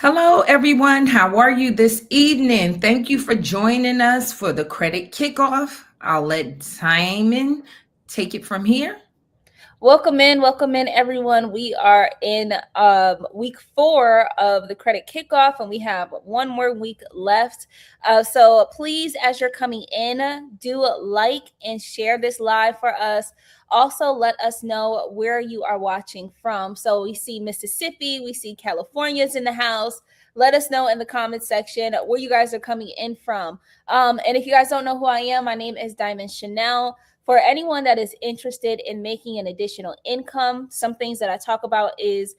Hello, everyone. How are you this evening? Thank you for joining us for the credit kickoff. I'll let Simon take it from here. Welcome in, everyone. We are in week 4 of the credit kickoff, and we have one more week left. So please, as you're coming in, do like and share this live for us. Also, let us know where you are watching from. So we see Mississippi, we see California's in the house. Let us know in the comments section where you guys are coming in from. And if you guys don't know who I am, my name is Diamond Chanel. For anyone that is interested in making an additional income, some things that I talk about is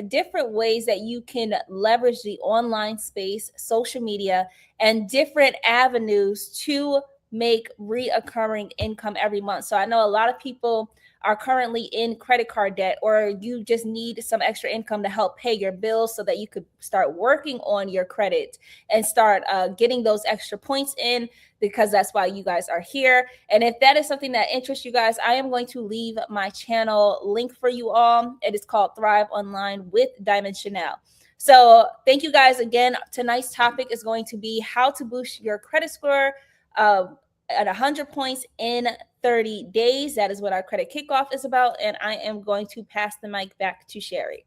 different ways that you can leverage the online space, social media, and different avenues to make reoccurring income every month. So I know a lot of people are currently in credit card debt, or you just need some extra income to help pay your bills so that you could start working on your credit and start getting those extra points in, because that's why you guys are here. And if that is something that interests you guys, I am going to leave my channel link for you all. It is called Thrive Online with Diamond Chanel. So thank you guys again. Tonight's topic is going to be how to boost your credit score uh, at 100 points in 30 days. That is what our credit kickoff is about. And I am going to pass the mic back to Sherry.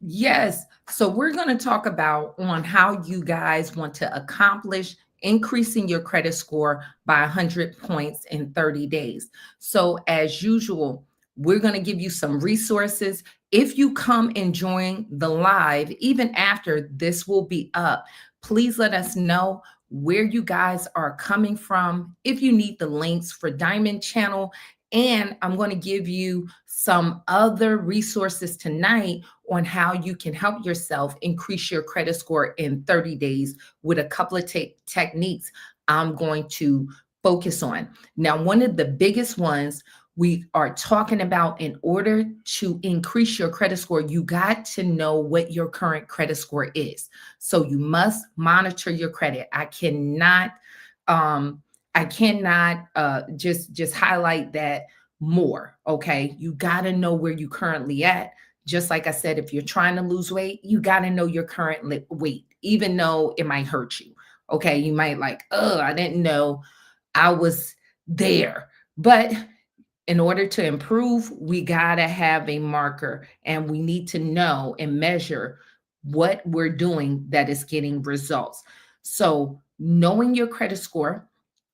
Yes. So we're going to talk about on how you guys want to accomplish increasing your credit score by 100 points in 30 days. So as usual, we're going to give you some resources. If you come and join the live, even after this will be up, please let us know where you guys are coming from. If you need the links for Diamond Channel, and I'm going to give you some other resources tonight on how you can help yourself increase your credit score in 30 days with a couple of techniques I'm going to focus on. Now, one of the biggest ones we are talking about, in order to increase your credit score, you got to know what your current credit score is. So you must monitor your credit. Um, I cannot just highlight that more. Okay, you got to know where you currently at. Just like I said, if you're trying to lose weight, you got to know your current weight, even though it might hurt you. Okay, you might like, oh, I didn't know I was there. But in order to improve, we got to have a marker, and we need to know and measure what we're doing that is getting results. So, knowing your credit score,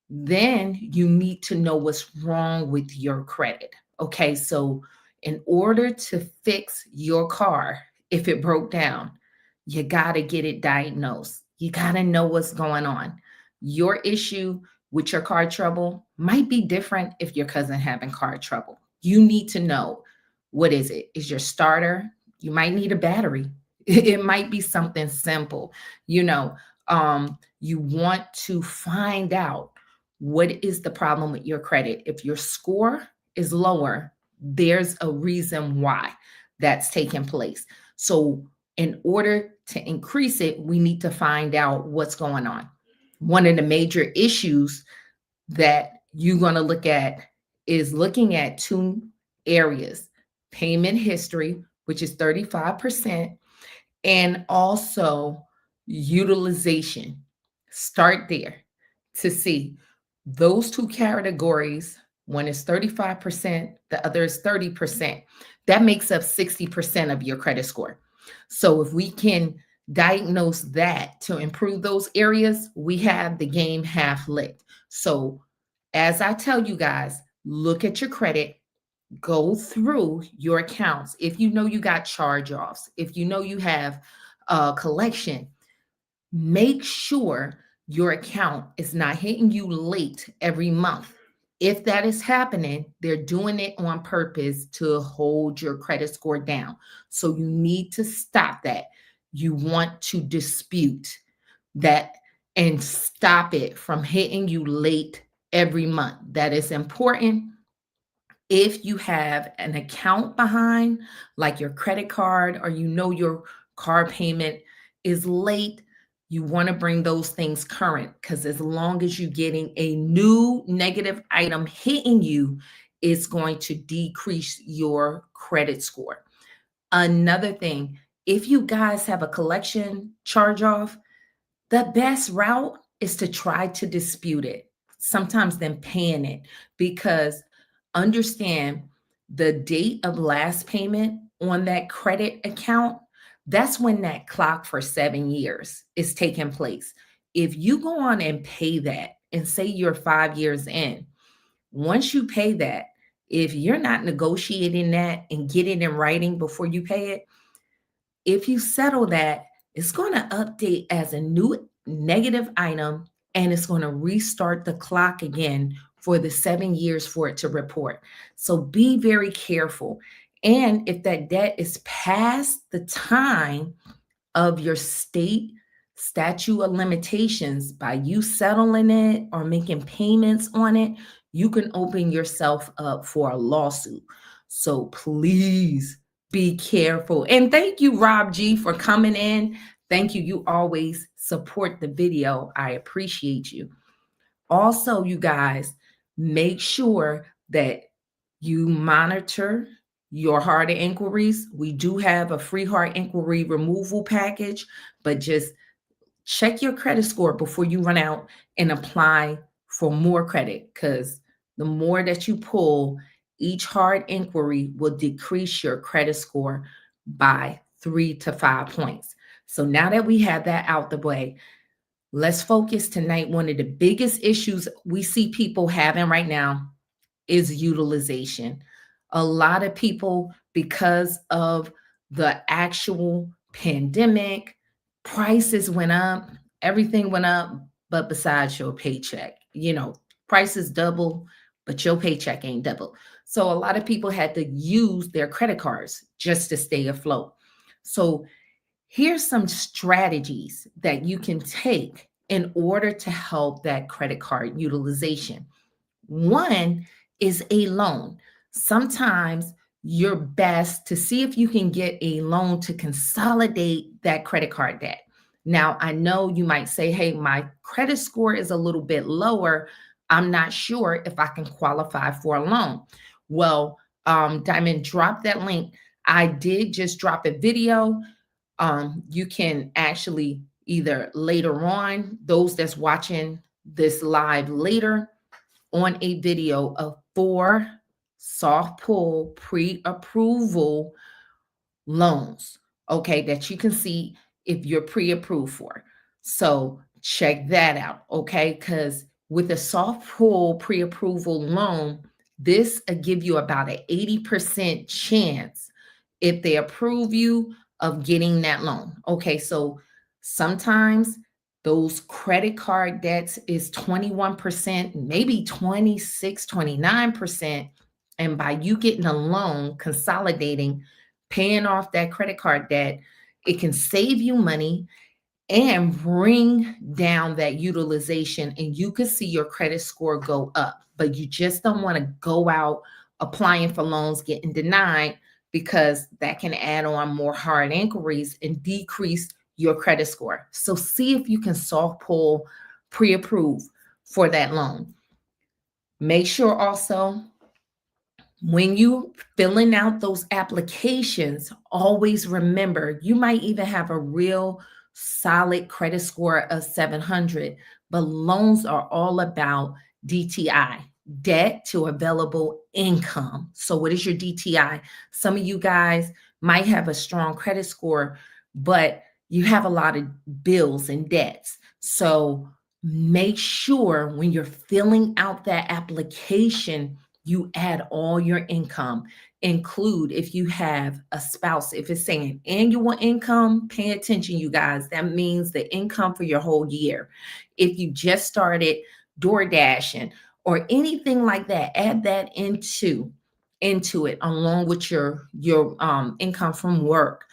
then you need to know what's wrong with your credit. Okay, so in order to fix your car, if it broke down, you got to get it diagnosed. You got to know what's going on. Your issue with your car trouble might be different if your cousin having car trouble. You need to know, what is it? Is your starter? You might need a battery. It might be something simple. You know, you want to find out what is the problem with your credit. If your score is lower, there's a reason why that's taking place. So, in order to increase it, we need to find out what's going on. One of the major issues that you're going to look at is looking at two areas: payment history, which is 35%, and also utilization. Start there to see those two categories. One is 35%, the other is 30%. That makes up 60% of your credit score. So if we can diagnose that to improve those areas, we have the game half lit. So as I tell you guys, look at your credit, go through your accounts. If you know you got charge offs, if you know you have a collection, make sure your account is not hitting you late every month. If that is happening, they're doing it on purpose to hold your credit score down. So you need to stop that. You want to dispute that and stop it from hitting you late every month. That is important. If you have an account behind, like your credit card, or you know your car payment is late, you want to bring those things current, because as long as you're getting a new negative item hitting you, it's going to decrease your credit score. Another thing, If you guys have a collection charge off, the best route is to try to dispute it. Sometimes then paying it, because understand the date of last payment on that credit account, that's when that clock for 7 years is taking place. If you go on and pay that and say you're 5 years in, once you pay that, if you're not negotiating that and get it in writing before you pay it, if you settle that, it's going to update as a new negative item, and it's going to restart the clock again for the 7 years for it to report. So be very careful. And if that debt is past the time of your state statute of limitations, by you settling it or making payments on it, you can open yourself up for a lawsuit. So please be careful. And thank you, Rob G, for coming in. Thank you. You always support the video. I appreciate you. Also, you guys, make sure that you monitor your hard inquiries. We do have a free hard inquiry removal package, but just check your credit score before you run out and apply for more credit, because the more that you pull, each hard inquiry will decrease your credit score by 3 to 5 points. So now that we have that out the way, let's focus tonight. One of the biggest issues we see people having right now is utilization. A lot of people, because of the actual pandemic, prices went up, everything went up, but besides your paycheck, prices double, but your paycheck ain't double. So a lot of people had to use their credit cards just to stay afloat. So here's some strategies that you can take in order to help that credit card utilization. One is a loan. Sometimes you're best to see if you can get a loan to consolidate that credit card debt. Now, I know you might say, hey, my credit score is a little bit lower. I'm not sure if I can qualify for a loan. Well, Diamond, drop that link. I did just drop a video. You can actually either later on, those that's watching this live later, on a video of 4 soft pull pre-approval loans, okay, that you can see if you're pre-approved for. So check that out, okay? Because with a soft pull pre-approval loan, this will give you about an 80% chance, if they approve you, of getting that loan. Okay, so sometimes those credit card debts is 21%, maybe 26, 29%. And by you getting a loan, consolidating, paying off that credit card debt, it can save you money and bring down that utilization, and you can see your credit score go up. But you just don't want to go out applying for loans, getting denied, because that can add on more hard inquiries and decrease your credit score. So see if you can soft pull pre-approve for that loan. Make sure also, when you filling out those applications, always remember you might even have a real solid credit score of 700, but loans are all about DTI, debt to available income. So what is your DTI? Some of you guys might have a strong credit score, but you have a lot of bills and debts. So make sure when you're filling out that application, you add all your income. Include if you have a spouse. If it's saying annual income, pay attention, you guys. That means the income for your whole year. If you just started door dashing or anything like that, add that into it along with your income from work.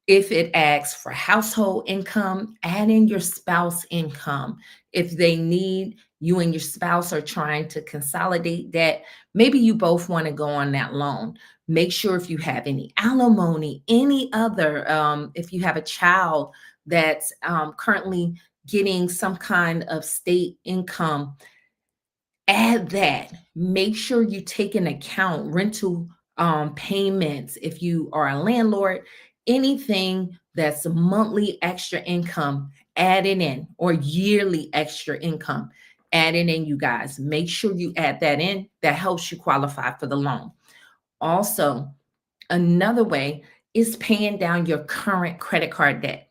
If it asks for household income, add in your spouse income. If they need, you and your spouse are trying to consolidate that, maybe you both want to go on that loan. Make sure if you have any alimony, any other, if you have a child that's currently getting some kind of state income, add that. Make sure you take into account rental payments. If you are a landlord, anything that's monthly extra income, add it in, or yearly extra income, add it in, you guys. Make sure you add that in. That helps you qualify for the loan. Also, another way is paying down your current credit card debt.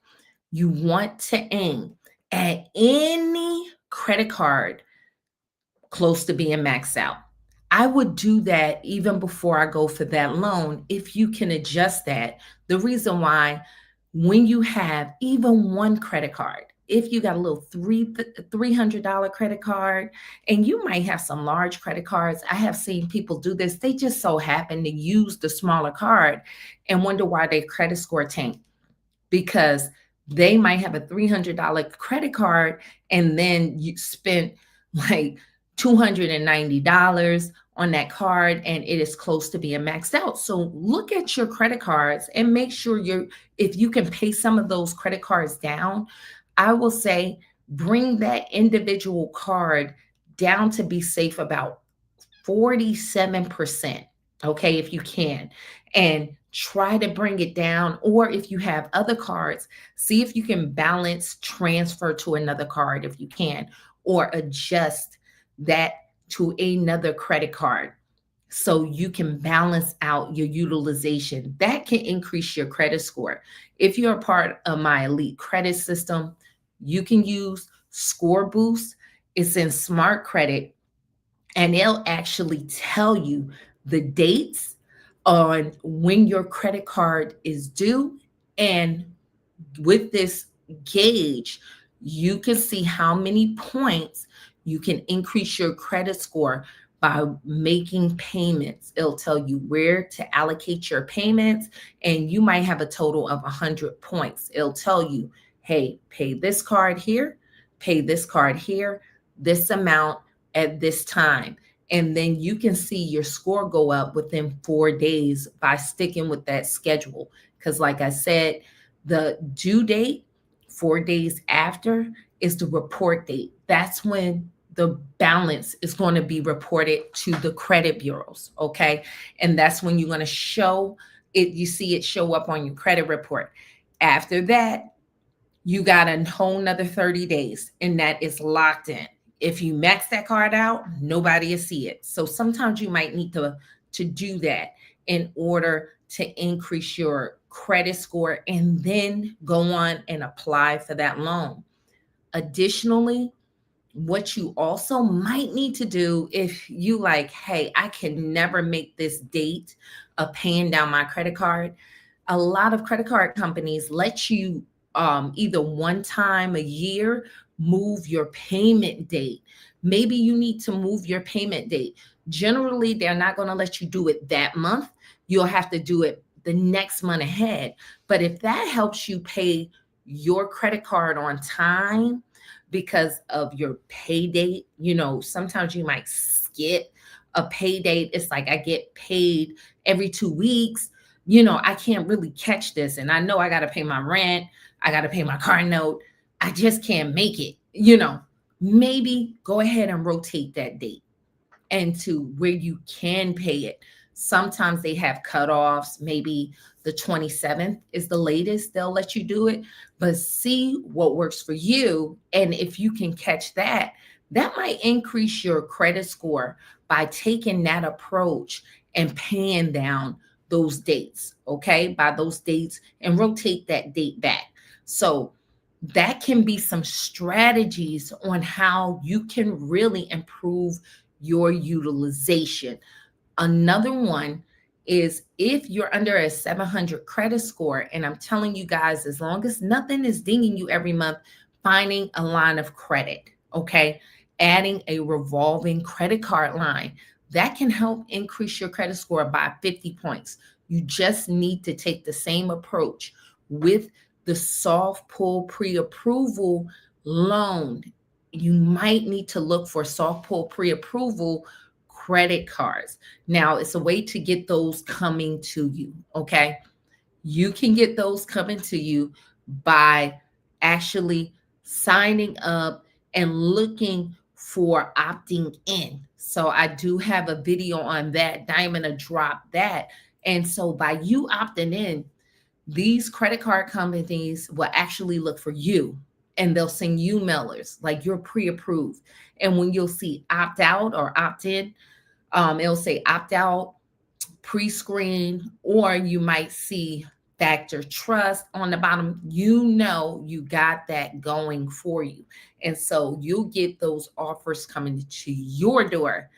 You want to aim at any credit card close to being maxed out. I would do that even before I go for that loan if you can adjust that. The reason why, when you have even one credit card, if you got a little $300 credit card, and you might have some large credit cards, I have seen people do this. They just so happen to use the smaller card and wonder why their credit score tanked, because they might have a $300 credit card and then you spent like $290 on that card and it is close to being maxed out. So look at your credit cards and make sure if you can pay some of those credit cards down, I will say bring that individual card down to be safe about 47%, okay, if you can, and try to bring it down. Or if you have other cards, see if you can balance transfer to another card if you can, or adjust that to another credit card so you can balance out your utilization. That can increase your credit score. If you're a part of my elite credit system, you can use Score Boost. It's in Smart Credit, and they'll actually tell you the dates on when your credit card is due. And with this gauge, you can see how many points you can increase your credit score by making payments. It'll tell you where to allocate your payments, and you might have a total of 100 points. It'll tell you, hey, pay this card here, pay this card here, this amount at this time. And then you can see your score go up within 4 days by sticking with that schedule. Because, like I said, the due date 4 days after is the report date. That's when the balance is going to be reported to the credit bureaus. Okay. And that's when you're going to show it, you see it show up on your credit report. After that, you got a whole nother 30 days, and that is locked in. If you max that card out, nobody will see it. So sometimes you might need to do that in order to increase your credit score and then go on and apply for that loan. Additionally, what you also might need to do, if you like, hey, I can never make this date of paying down my credit card, a lot of credit card companies let you either one time a year move your payment date. Maybe you need to move your payment date. Generally, they're not going to let you do it that month. You'll have to do it the next month ahead. But if that helps you pay your credit card on time because of your pay date, sometimes you might skip a pay date. It's like I get paid every 2 weeks. I can't really catch this. And I know I got to pay my rent. I got to pay my car note. I just can't make it. Maybe go ahead and rotate that date and to where you can pay it. Sometimes they have cutoffs. Maybe the 27th is the latest they'll let you do it, but see what works for you. And if you can catch that, that might increase your credit score by taking that approach and paying down those dates, okay, by those dates, and rotate that date back. So that can be some strategies on how you can really improve your utilization. Another one is if you're under a 700 credit score, and I'm telling you guys, as long as nothing is dinging you every month, finding a line of credit, okay, adding a revolving credit card line, that can help increase your credit score by 50 points. You just need to take the same approach with the soft pull pre-approval loan. You might need to look for soft pull pre-approval credit cards. Now, it's a way to get those coming to you, okay? You can get those coming to you by actually signing up and looking for opting in. So I do have a video on that. I'm going to drop that. And so by you opting in, These credit card companies will actually look for you, and they'll send you mailers like you're pre-approved. And when you'll see opt out or opt in, it'll say opt out, pre-screen, or you might see factor trust on the bottom. You know you got that going for you. And so you'll get those offers coming to your door.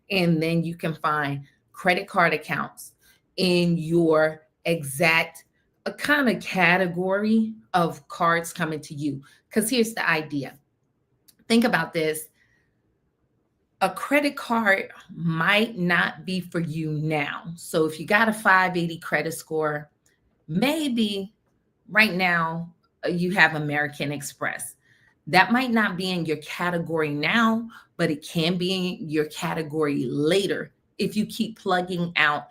And then you can find credit card accounts in your exact a kind of category of cards coming to you. Because here's the idea. Think about this. A credit card might not be for you now. So if you got a 580 credit score, maybe right now you have American Express. That might not be in your category now, but it can be in your category later if you keep plugging out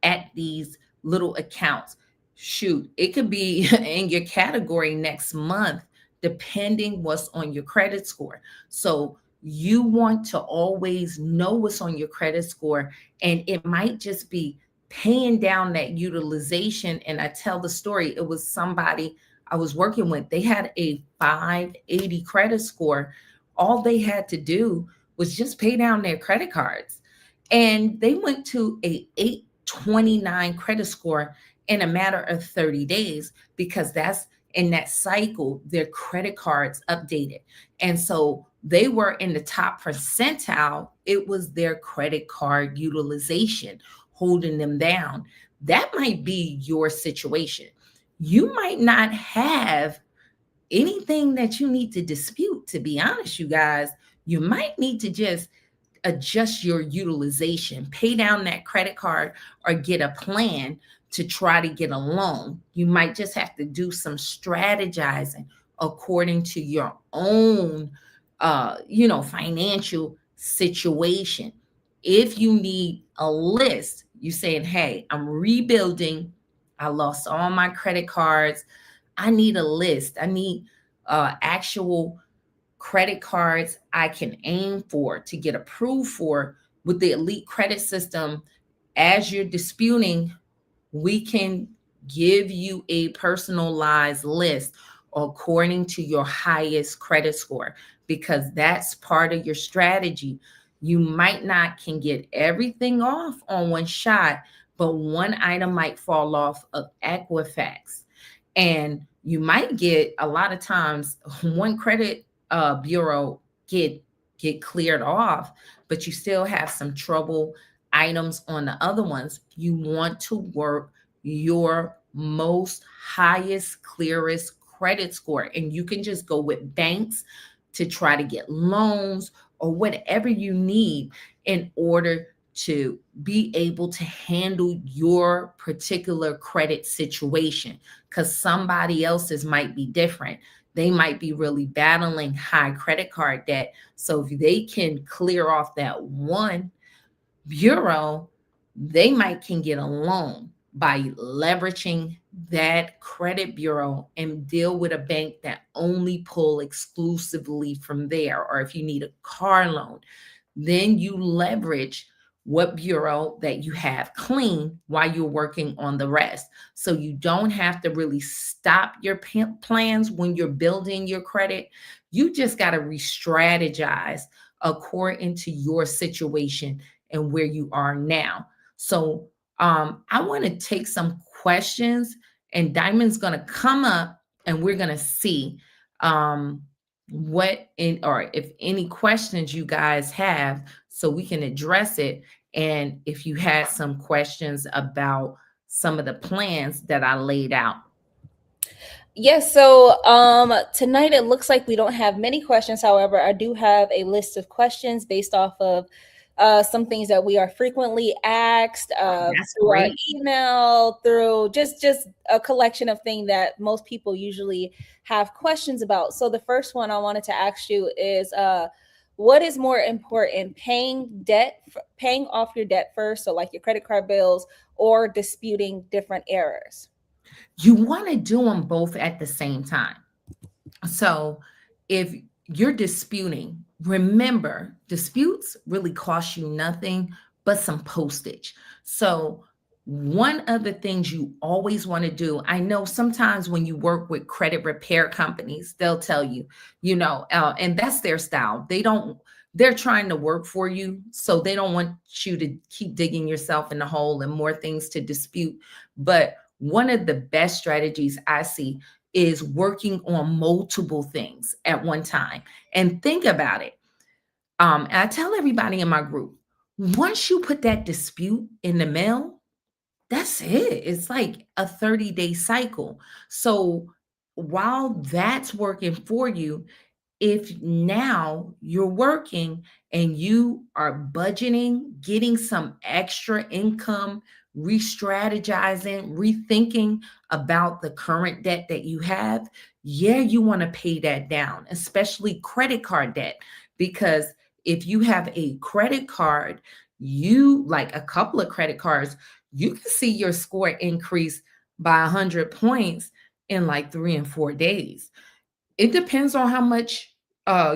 at these little accounts. Shoot, it could be in your category next month, depending what's on your credit score. So you want to always know what's on your credit score, and it might just be paying down that utilization. And I tell the story, it was somebody I was working with. They had a 580 credit score. All they had to do was just pay down their credit cards. And they went to a 829 credit score in a matter of 30 days because that's in that cycle, their credit cards updated. And so they were in the top percentile. It was their credit card utilization holding them down. That might be your situation. You might not have anything that you need to dispute, to be honest, you guys. You might need to just adjust your utilization, pay down that credit card, or get a plan to try to get a loan. You might just have to do some strategizing according to your own financial situation. If you need a list, you saying, hey, I'm rebuilding, I lost all my credit cards, I need a list, I need actual credit cards I can aim for to get approved for with the elite credit system. As you're disputing, we can give you a personalized list according to your highest credit score, because that's part of your strategy. You might not can get everything off on one shot, but one item might fall off of Equifax. And you might get, a lot of times, one credit bureau get cleared off, but you still have some trouble items on the other ones. You want to work your most highest, clearest credit score. And you can just go with banks to try to get loans or whatever you need in order to be able to handle your particular credit situation, because somebody else's might be different. They might be really battling high credit card debt. So if they can clear off that one bureau, they might can get a loan by leveraging that credit bureau and deal with a bank that only pull exclusively from there. Or if you need a car loan, then you leverage what bureau that you have clean while you're working on the rest. So you don't have to really stop your plans when you're building your credit. You just got to re-strategize according to your situation and where you are now. So I want to take some questions, and Diamond's going to come up and we're going to see what in or if any questions you guys have so we can address it. And if you had some questions about some of the plans that I laid out. Yes, so tonight it looks like we don't have many questions. However, I do have a list of questions based off of some things that we are frequently asked through our email, through just a collection of things that most people usually have questions about. So the first one I wanted to ask you is what is more important, paying off your debt first, so like your credit card bills, or disputing different errors? You want to do them both at the same time. So if you're disputing, remember, disputes really cost you nothing but some postage. So One of the things you always want to do, I know sometimes when you work with credit repair companies, they'll tell you, and that's their style. They're trying to work for you. So they don't want you to keep digging yourself in the hole and more things to dispute. But one of the best strategies I see is working on multiple things at one time. And think about it. And I tell everybody in my group, once you put that dispute in the mail, that's it. It's like a 30-day cycle. So while that's working for you, if now you're working and you are budgeting, getting some extra income, re-strategizing, rethinking about the current debt that you have, yeah, you want to pay that down, especially credit card debt. Because if you have a credit card, you like a couple of credit cards, you can see your score increase by 100 points in like 3 and 4 days. It depends on how much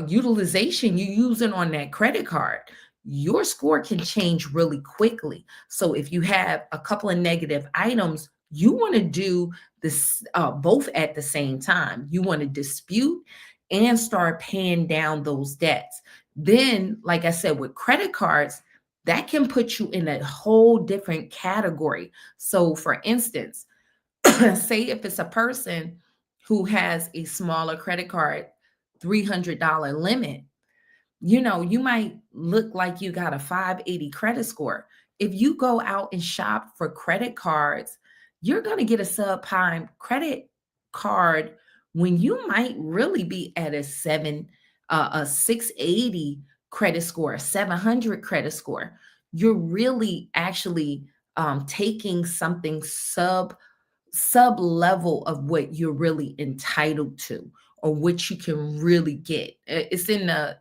utilization you're using on that credit card. Your score can change really quickly. So if you have a couple of negative items, you want to do this both at the same time. You want to dispute and start paying down those debts. Then, like I said, with credit cards, that can put you in a whole different category. So, for instance, say if it's a person who has a smaller credit card, $300 limit, you might look like you got a 580 credit score. If you go out and shop for credit cards, you're going to get a subprime credit card when you might really be at a 680 credit score, a 700 credit score. You're really actually taking something sub level of what you're really entitled to or what you can really get. It's in the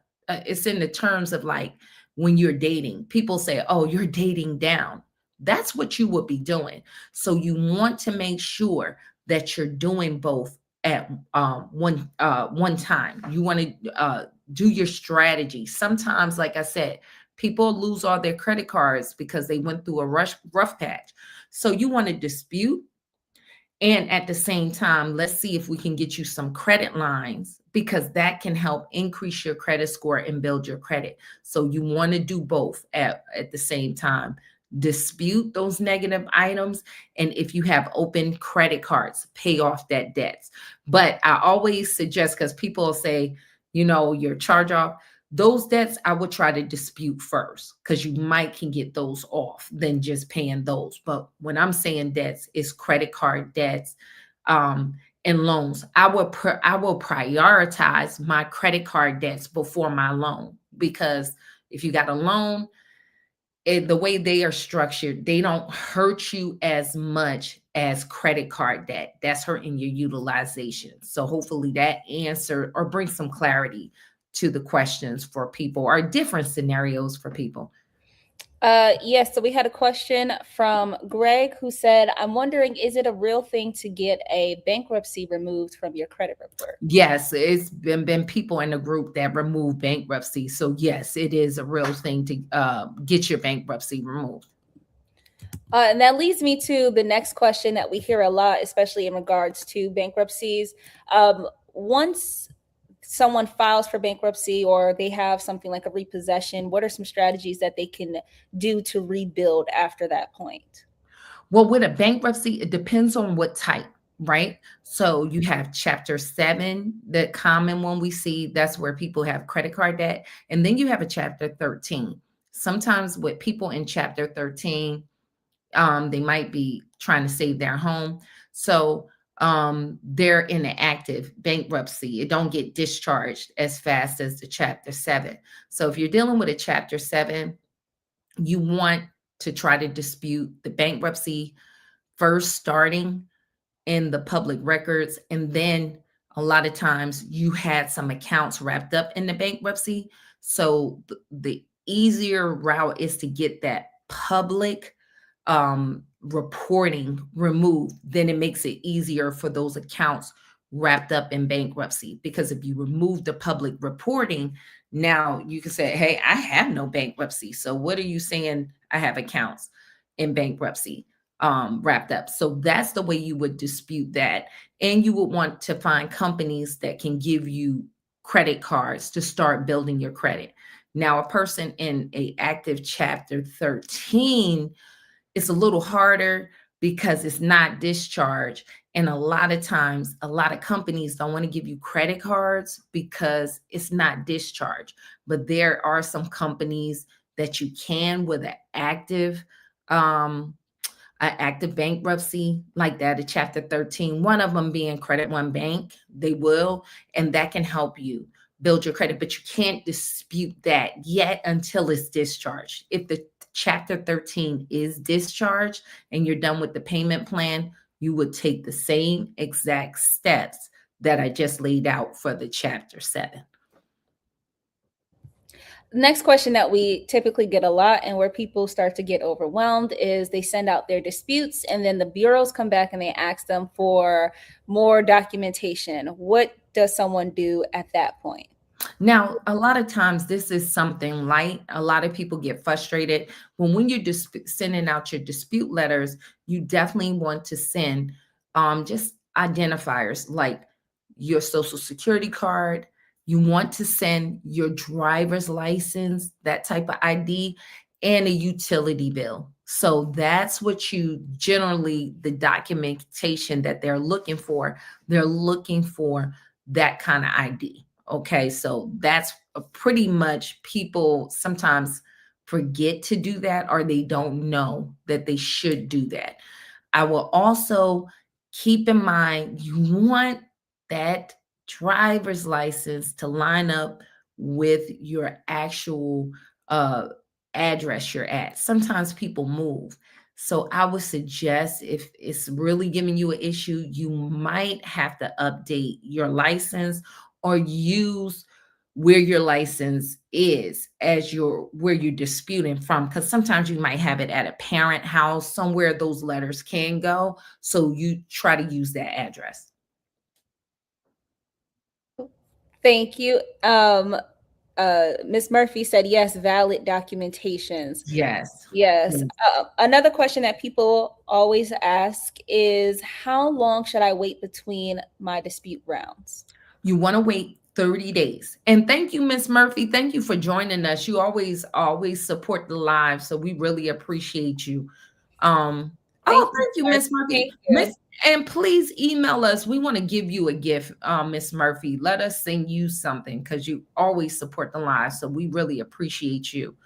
terms of like when you're dating. People say, "Oh, you're dating down." That's what you would be doing. So you want to make sure that you're doing both at one time. You want to do your strategy. Sometimes, like I said, people lose all their credit cards because they went through a rough patch. So you want to dispute, and at the same time, let's see if we can get you some credit lines because that can help increase your credit score and build your credit. So you want to do both at the same time. Dispute those negative items. And if you have open credit cards, pay off that debts. But I always suggest, because people say, your charge off, those debts I would try to dispute first because you might can get those off than just paying those. But when I'm saying debts, it's credit card debts and loans. I will prioritize my credit card debts before my loan, because if you got a loan, the way they are structured, they don't hurt you as much as credit card debt. That's hurting your utilization. So hopefully that answer or bring some clarity to the questions for people, or different scenarios for people. Yes, so we had a question from Greg who said, I'm wondering, is it a real thing to get a bankruptcy removed from your credit report? Yes, it's been people in the group that remove bankruptcy. So yes, it is a real thing to get your bankruptcy removed. And that leads me to the next question that we hear a lot, especially in regards to bankruptcies. Once someone files for bankruptcy or they have something like a repossession, what are some strategies that they can do to rebuild after that point? Well, with a bankruptcy, it depends on what type, right? So you have Chapter 7, the common one we see, that's where people have credit card debt. And then you have a Chapter 13. Sometimes with people in Chapter 13, they might be trying to save their home. So they're in an active bankruptcy. It don't get discharged as fast as the Chapter 7. So if you're dealing with a Chapter 7, you want to try to dispute the bankruptcy first, starting in the public records. And then a lot of times you had some accounts wrapped up in the bankruptcy. So the easier route is to get that public reporting removed. Then it makes it easier for those accounts wrapped up in bankruptcy. Because if you remove the public reporting, now you can say, hey, I have no bankruptcy. So what are you saying I have accounts in bankruptcy? wrapped up. So that's the way you would dispute that. And you would want to find companies that can give you credit cards to start building your credit. Now, a person in a active chapter 13, it's a little harder because it's not discharged. And a lot of times, a lot of companies don't want to give you credit cards because it's not discharged. But there are some companies that you can with um, an active bankruptcy like that, a chapter 13, one of them being Credit One Bank. They will, and that can help you build your credit, but you can't dispute that yet until it's discharged. If the chapter 13 is discharged and you're done with the payment plan, you would take the same exact steps that I just laid out for the chapter 7. Next question that we typically get a lot and where people start to get overwhelmed is they send out their disputes and then the bureaus come back and they ask them for more documentation. What does someone do at that point? Now, a lot of times this is something light. A lot of people get frustrated when you're sending out your dispute letters. You definitely want to send just identifiers like your social security card. You want to send your driver's license, that type of ID, and a utility bill. So that's what you generally, the documentation that they're looking for. They're looking for that kind of ID. Okay, so that's pretty much, people sometimes forget to do that or they don't know that they should do that. I will also keep in mind you want that driver's license to line up with your actual uh, address you're at. Sometimes people move. So I would suggest if it's really giving you an issue, you might have to update your license or use where your license is as your where you're disputing from, because sometimes you might have it at a parent house somewhere those letters can go, so you try to use that address. Thank you. Ms. Murphy said yes, valid documentations. Yes. Yes. Yes. Another question that people always ask is how long should I wait between my dispute rounds? You want to wait 30 days. And thank you, Miss Murphy. Thank you for joining us. You always support the live, so we really appreciate you. Thank Thank you, you. Miss Murphy. Thank you. And please email us. We want to give you a gift, Miss Murphy. Let us send you something because you always support the live, so we really appreciate you.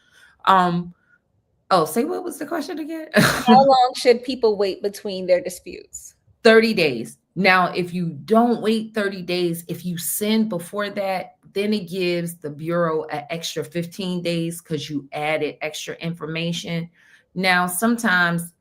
Say what was the question again? How long should people wait between their disputes? 30 days. Now, if you don't wait 30 days, if you send before that, then it gives the Bureau an extra 15 days because you added extra information. Now, sometimes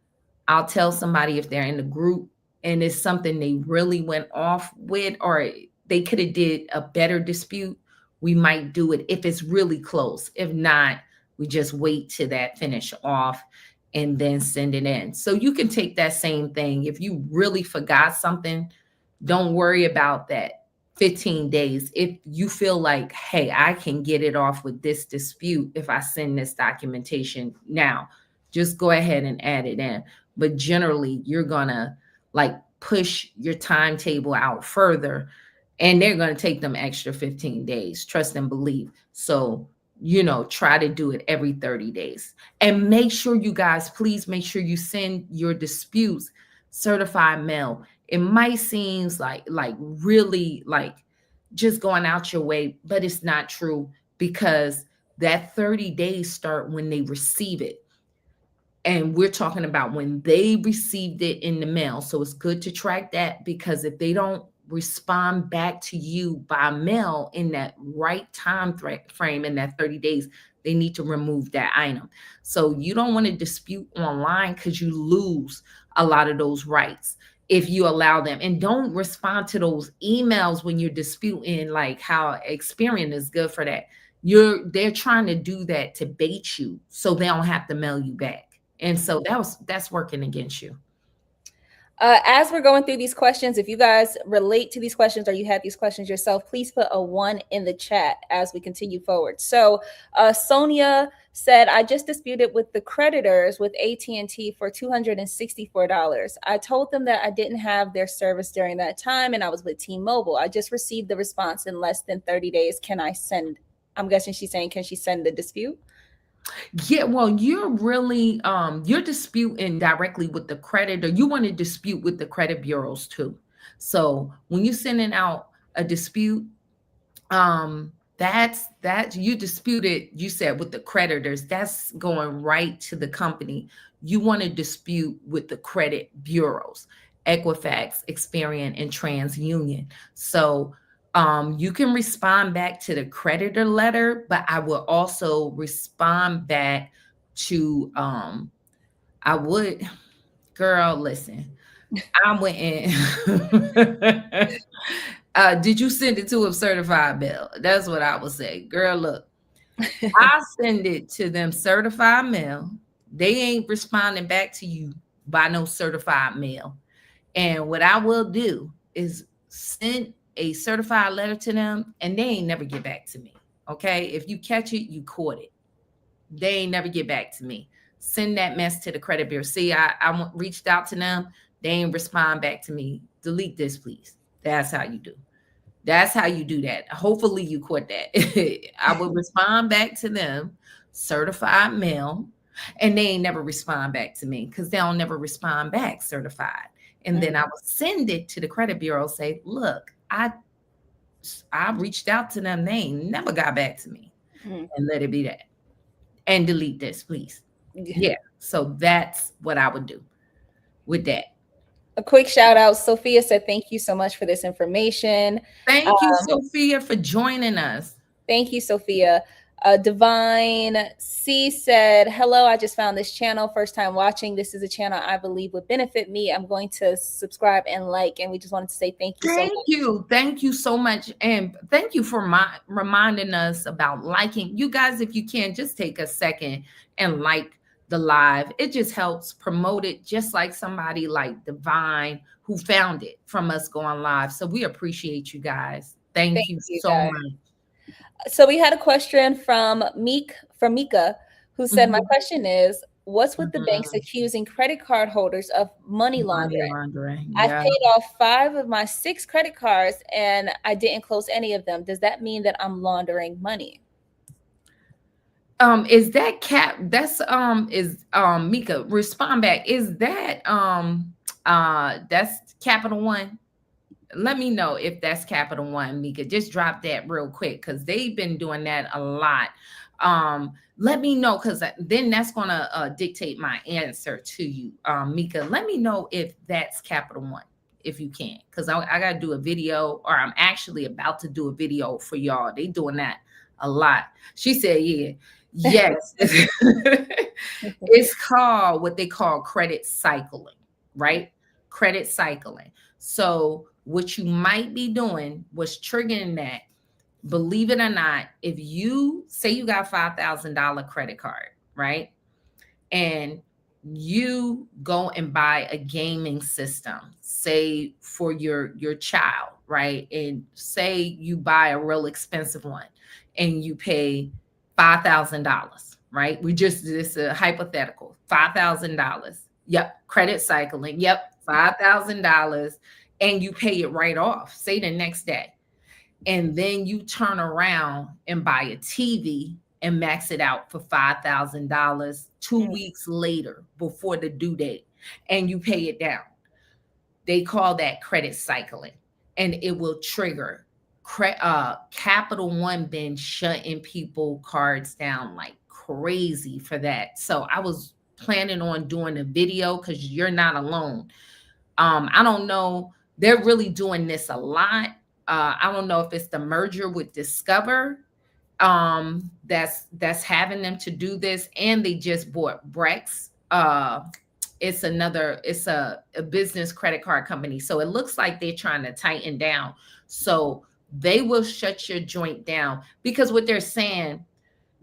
I'll tell somebody if they're in the group and it's something they really went off with, or they could have did a better dispute, we might do it if it's really close. If not, we just wait till that finish off and then send it in. So you can take that same thing. If you really forgot something, don't worry about that 15 days. If you feel like, hey, I can get it off with this dispute if I send this documentation now, just go ahead and add it in. But generally, you're going to like push your timetable out further and they're going to take them extra 15 days. Trust and believe. So, try to do it every 30 days. And make sure you guys, please make sure you send your disputes certified mail. It might seem like really like just going out your way, but it's not true because that 30 days start when they receive it. And we're talking about when they received it in the mail. So it's good to track that, because if they don't respond back to you by mail in that right time frame in that 30 days, they need to remove that item. So you don't want to dispute online because you lose a lot of those rights if you allow them. And don't respond to those emails when you're disputing, like how Experian is good for that. They're trying to do that to bait you so they don't have to mail you back. And so that's working against you. As we're going through these questions, if you guys relate to these questions or you have these questions yourself, please put a 1 in the chat as we continue forward. So Sonia said, I just disputed with the creditors with AT&T for $264. I told them that I didn't have their service during that time and I was with T-Mobile. I just received the response in less than 30 days. Can I send, I'm guessing she's saying, can she send the dispute? Yeah, well, you're disputing directly with the creditor. You want to dispute with the credit bureaus too. So when you're sending out a dispute, that's you disputed, you said, with the creditors, that's going right to the company. You want to dispute with the credit bureaus, Equifax, Experian, and TransUnion. So you can respond back to the creditor letter, but I will also respond back to I would, girl, listen, I went in. Did you send it to a certified mail? That's what I would say. Girl, look, I send it to them certified mail. They ain't responding back to you by no certified mail. And what I will do is send a certified letter to them, and they ain't never get back to me. Okay. If you catch it, you caught it. They ain't never get back to me. Send that mess to the credit bureau. See, I reached out to them. They ain't respond back to me. Delete this, please. That's how you do. That's how you do that. Hopefully you caught that. I will respond back to them, certified mail, and they ain't never respond back to me because they'll never respond back certified. And then I will send it to the credit bureau, say, look, I reached out to them. They ain't never got back to me. And let it be that. And delete this, please. Yeah. So that's what I would do with that. A quick shout out. Sophia said, thank you so much for this information. Thank you, Sophia, for joining us. Thank you, Sophia. Divine C said, hello, I just found this channel. First time watching. This is a channel I believe would benefit me. I'm going to subscribe and like. And we just wanted to say thank you so much. Thank you. Thank you so much. And thank you for reminding us about liking. You guys, if you can, just take a second and like the live. It just helps promote it, just like somebody like Divine who found it from us going live. So we appreciate you guys. Thank you so much. So we had a question from Mika, who said, my question is, what's with the banks accusing credit card holders of money laundering? Yeah. I paid off 5 of my 6 credit cards and I didn't close any of them. Does that mean that I'm laundering money? Is that Mika, respond back. Is that that's Capital One? Let me know if that's Capital One, Mika. Just drop that real quick because they've been doing that a lot. Let me know, because then that's gonna dictate my answer to you, Mika. Let me know if that's Capital One, if you can, because I gotta do a video, or I'm actually about to do a video for y'all. They doing that a lot. She said, yeah. Yes. It's called what they call credit cycling, right? Credit cycling. So what you might be doing was triggering that. Believe it or not, if you say you got $5,000 credit card, right? And you go and buy a gaming system, say for your child, right? And say you buy a real expensive one and you pay $5,000, right? This is a hypothetical, $5,000. Yep. Credit cycling. Yep. $5,000, and you pay it right off, say the next day. And then you turn around and buy a TV and max it out for $5,000 2 weeks later before the due date, and you pay it down. They call that credit cycling, and it will trigger Capital One been shutting people cards down like crazy for that. So I was planning on doing a video because you're not alone. I don't know. They're really doing this a lot. I don't know if it's the merger with Discover that's having them to do this, and they just bought Brex. It's a business credit card company. So it looks like they're trying to tighten down. So they will shut your joint down, because what they're saying,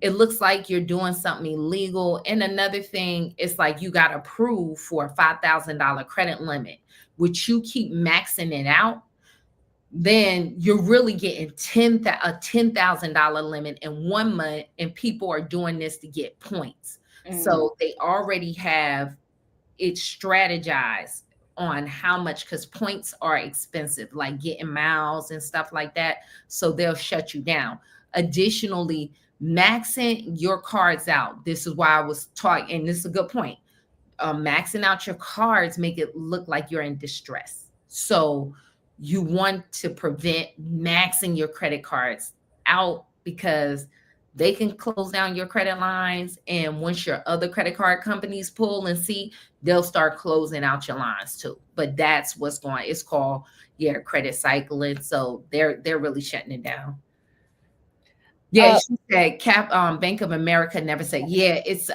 it looks like you're doing something illegal. And another thing, it's like you got approved for a $5,000 credit limit, which you keep maxing it out. then you're really getting a $10,000 limit in 1 month, and people are doing this to get points. So they already have it strategized on how much, because points are expensive, like getting miles and stuff like that. So they'll shut you down. Additionally, maxing your cards out. This is why I was taught, and this is a good point. Maxing out your cards make it look like you're in distress. So you want to prevent maxing your credit cards out, because they can close down your credit lines, and once your other credit card companies pull and see, they'll start closing out your lines too. But that's what's going, it's called, yeah, credit cycling. So they're really shutting it down. Yeah, she said Bank of America never said. Yeah, it's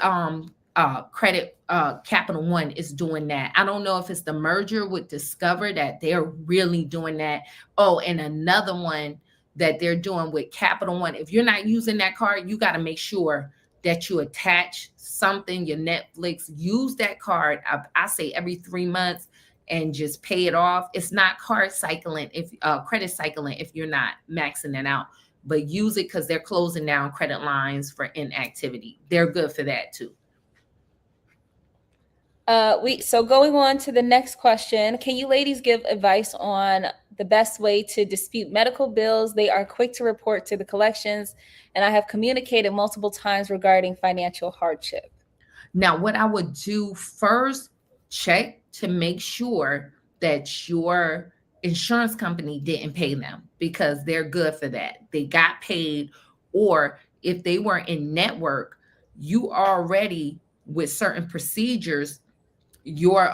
credit Capital One is doing that. I don't know if it's the merger with Discover that they're really doing that. Oh, and another one that they're doing with Capital One. If you're not using that card, you got to make sure that you attach something, your Netflix, use that card. I say every 3 months, and just pay it off. It's not card cycling if credit cycling if you're not maxing it out, but use it because they're closing down credit lines for inactivity. They're good for that too. So going on to the next question, can you ladies give advice on the best way to dispute medical bills? They are quick to report to the collections, and I have communicated multiple times regarding financial hardship. Now, what I would do first, check to make sure that your insurance company didn't pay them, because they're good for that. They got paid, or if they were in network, you already, with certain procedures, your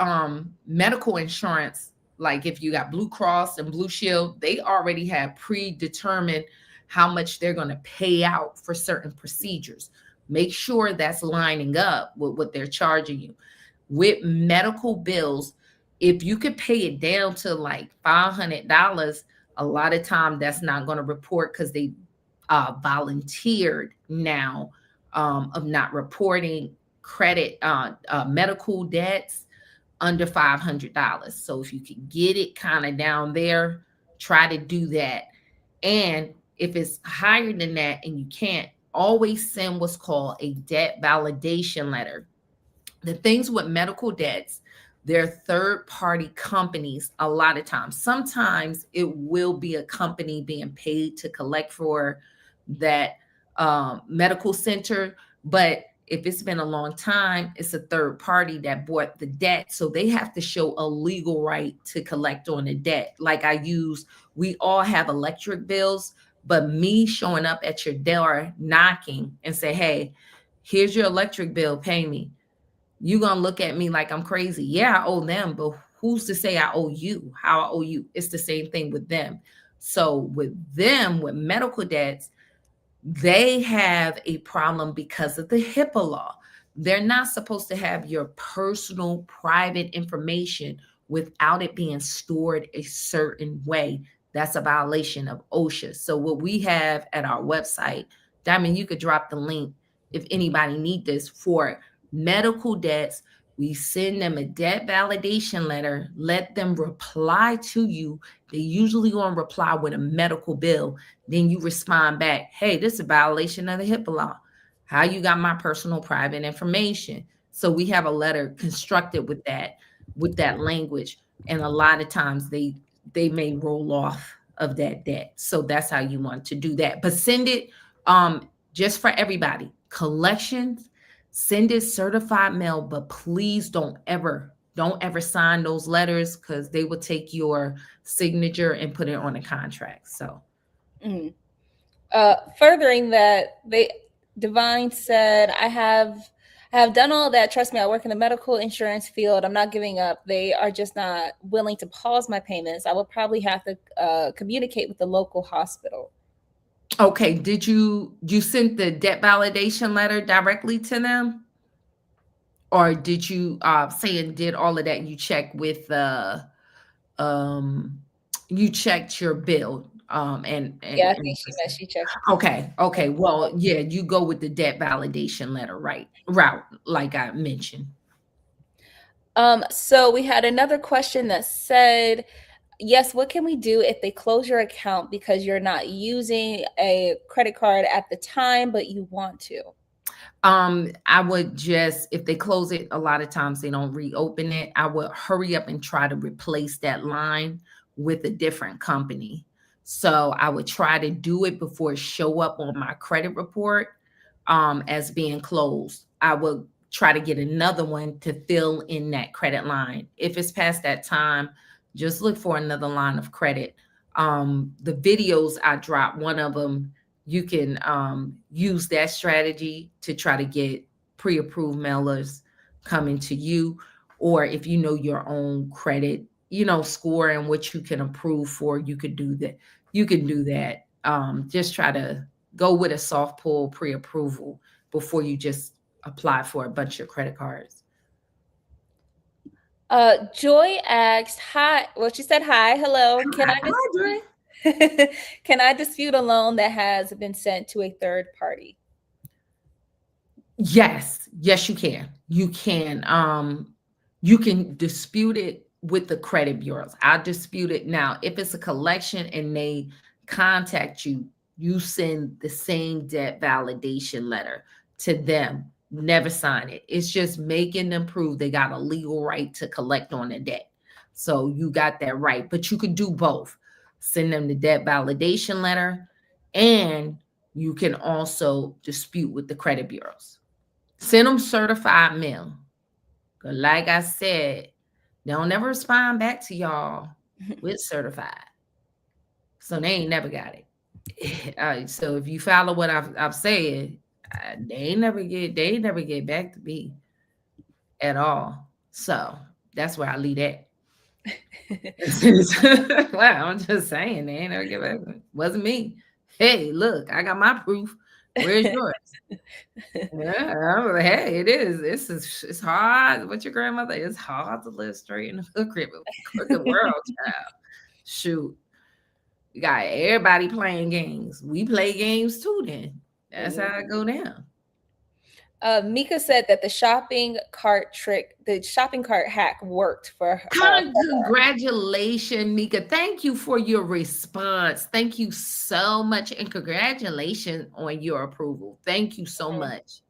medical insurance, like if you got Blue Cross and Blue Shield, they already have predetermined how much they're going to pay out for certain procedures. Make sure that's lining up with what they're charging you. With medical bills, if you could pay it down to like $500, a lot of time that's not going to report, because they volunteered now of not reporting credit medical debts under $500. So if you can get it kind of down there, try to do that. And if it's higher than that and you can't, always send what's called a debt validation letter. The things with medical debts, they're third party companies a lot of times. Sometimes it will be a company being paid to collect for that medical center, but if it's been a long time, it's a third party that bought the debt. So they have to show a legal right to collect on the debt. Like we all have electric bills, but me showing up at your door knocking and say, hey, here's your electric bill, pay me. You're going to look at me like I'm crazy. Yeah, I owe them, but who's to say I owe you? How I owe you? It's the same thing with them. So with them, with medical debts, they have a problem because of the HIPAA law. They're not supposed to have your personal private information without it being stored a certain way. That's a violation of OSHA. So what we have at our website, Diamond, you could drop the link if anybody need this for medical debts. We send them a debt validation letter, let them reply to you. They usually going to reply with a medical bill. Then you respond back, hey, this is a violation of the HIPAA law. How you got my personal private information? So we have a letter constructed with that language. And a lot of times they may roll off of that debt. So that's how you want to do that. But send it just for everybody. Collections, send it certified mail, but please don't ever sign those letters, because they will take your signature and put it on a contract. So furthering that, Divine said, I have done all that. Trust me, I work in the medical insurance field. I'm not giving up. They are just not willing to pause my payments. I will probably have to communicate with the local hospital. Okay, did you send the debt validation letter directly to them? Or did you say and did all of that? You checked with you checked your bill and Yeah, I think she checked. Okay. Well, yeah, you go with the debt validation letter route, like I mentioned. So we had another question that said, Yes, what can we do if they close your account because you're not using a credit card at the time, but you want to? I would just, if they close it, a lot of times they don't reopen it. I would hurry up and try to replace that line with a different company. So I would try to do it before it show up on my credit report as being closed. I would try to get another one to fill in that credit line. If it's past that time, just look for another line of credit. The videos I dropped, one of them, you can use that strategy to try to get pre-approved mailers coming to you. Or if you know your own credit, score and what you can approve for, you could do that. You can do that. Just try to go with a soft pull pre-approval before you just apply for a bunch of credit cards. Joy asked, hi. Well, she said hi, hello. Hi, Can I dispute a loan that has been sent to a third party? Yes, you can. You can dispute it with the credit bureaus. I dispute it now. If it's a collection and they contact you, you send the same debt validation letter to them. Never sign it. It's just making them prove they got a legal right to collect on the debt. So you got that right. But you could do both. Send them the debt validation letter, and you can also dispute with the credit bureaus. Send them certified mail. Because like I said, they don't never respond back to y'all with certified. So they ain't never got it. So if you follow what I've said, they ain't never get back to me at all. So that's where I leave that. Well, I'm just saying, they ain't never get back to me. Wasn't me. Hey, look, I got my proof. Where's yours? Yeah, hey, it is. It's hard. What's your grandmother? It's hard to live straight in the crooked world, child. Shoot. We got everybody playing games. We play games too then. That's how it go down. Mika said that the shopping cart hack worked for her. Congratulations, Mika. Thank you for your response. Thank you so much. And congratulations on your approval. Thank you so much.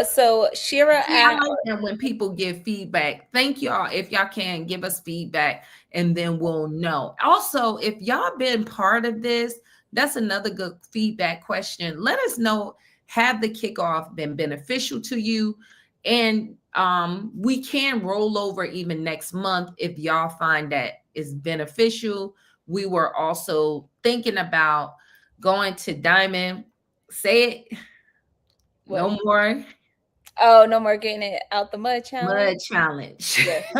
So Shira I like that when people give feedback. Thank y'all. If y'all can give us feedback, and then we'll know. Also, if y'all been part of this, that's another good feedback question. Let us know, have the kickoff been beneficial to you? And we can roll over even next month if y'all find that is beneficial. We were also thinking about going to Diamond. Say it. What? No more. Oh, no more getting it out the mud challenge. Mud challenge. Yes.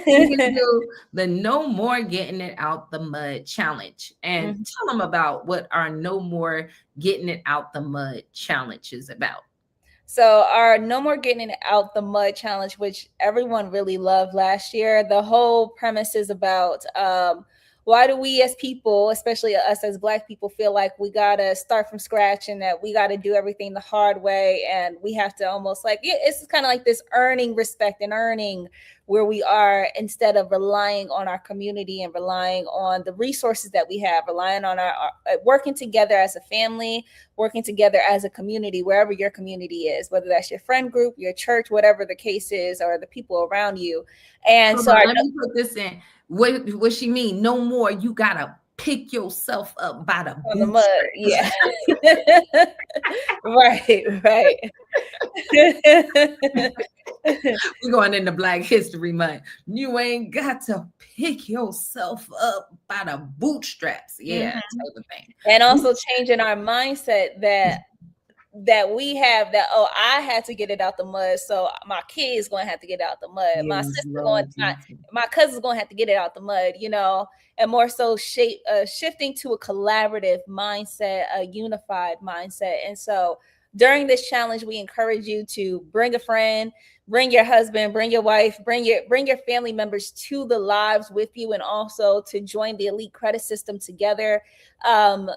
You can do the no more getting it out the mud challenge. And tell them about what our no more getting it out the mud challenge is about. So our no more getting it out the mud challenge, which everyone really loved last year, the whole premise is about why do we as people, especially us as Black people, feel like we gotta start from scratch and that we gotta do everything the hard way, and we have to almost like, it's kind of like this earning respect and earning where we are, instead of relying on our community and relying on the resources that we have, relying on our working together as a family, working together as a community, wherever your community is, whether that's your friend group, your church, whatever the case is, or the people around you. And so let me put this in. What she mean? No more. You gotta pick yourself up by the mud. Yeah. Right. We're going into Black History Month. You ain't got to pick yourself up by the bootstraps. Yeah, type of thing. And also changing our mindset that we have that, oh, I had to get it out the mud, so my kid's going to have to get it out the mud. Yes, my sister my cousin's going to have to get it out the mud, and more so shifting to a collaborative mindset, a unified mindset. And so during this challenge, we encourage you to bring a friend, bring your husband, bring your wife, bring your family members to the lives with you, and also to join the elite credit system together,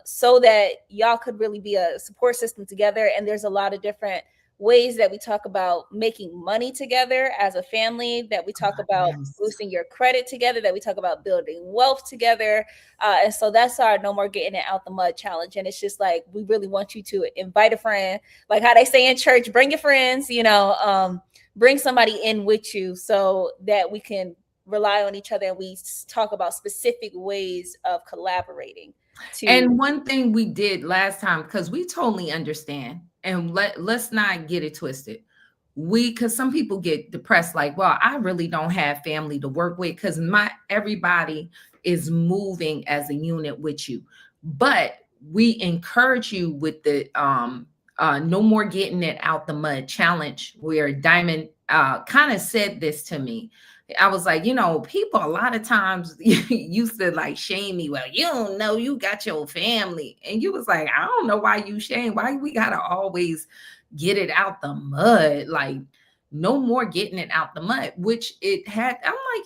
so that y'all could really be a support system together. And there's a lot of different ways that we talk about making money together as a family, that we talk about Yes. boosting your credit together, that we talk about building wealth together. And so that's our No More Getting It Out the Mud challenge. And it's just like, we really want you to invite a friend, like how they say in church, bring your friends, bring somebody in with you so that we can rely on each other, and we talk about specific ways of collaborating. And one thing we did last time, because we totally understand, and let's not get it twisted. Because some people get depressed, like, well, I really don't have family to work with because everybody is moving as a unit with you. But we encourage you with the No More Getting It Out the Mud challenge, where Diamond kind of said this to me. I was like, people a lot of times used to like shame me. Well, you don't know, you got your family. And you was like, I don't know why you shame. Why we gotta always get it out the mud? Like, no more getting it out the mud, which it had. I'm like,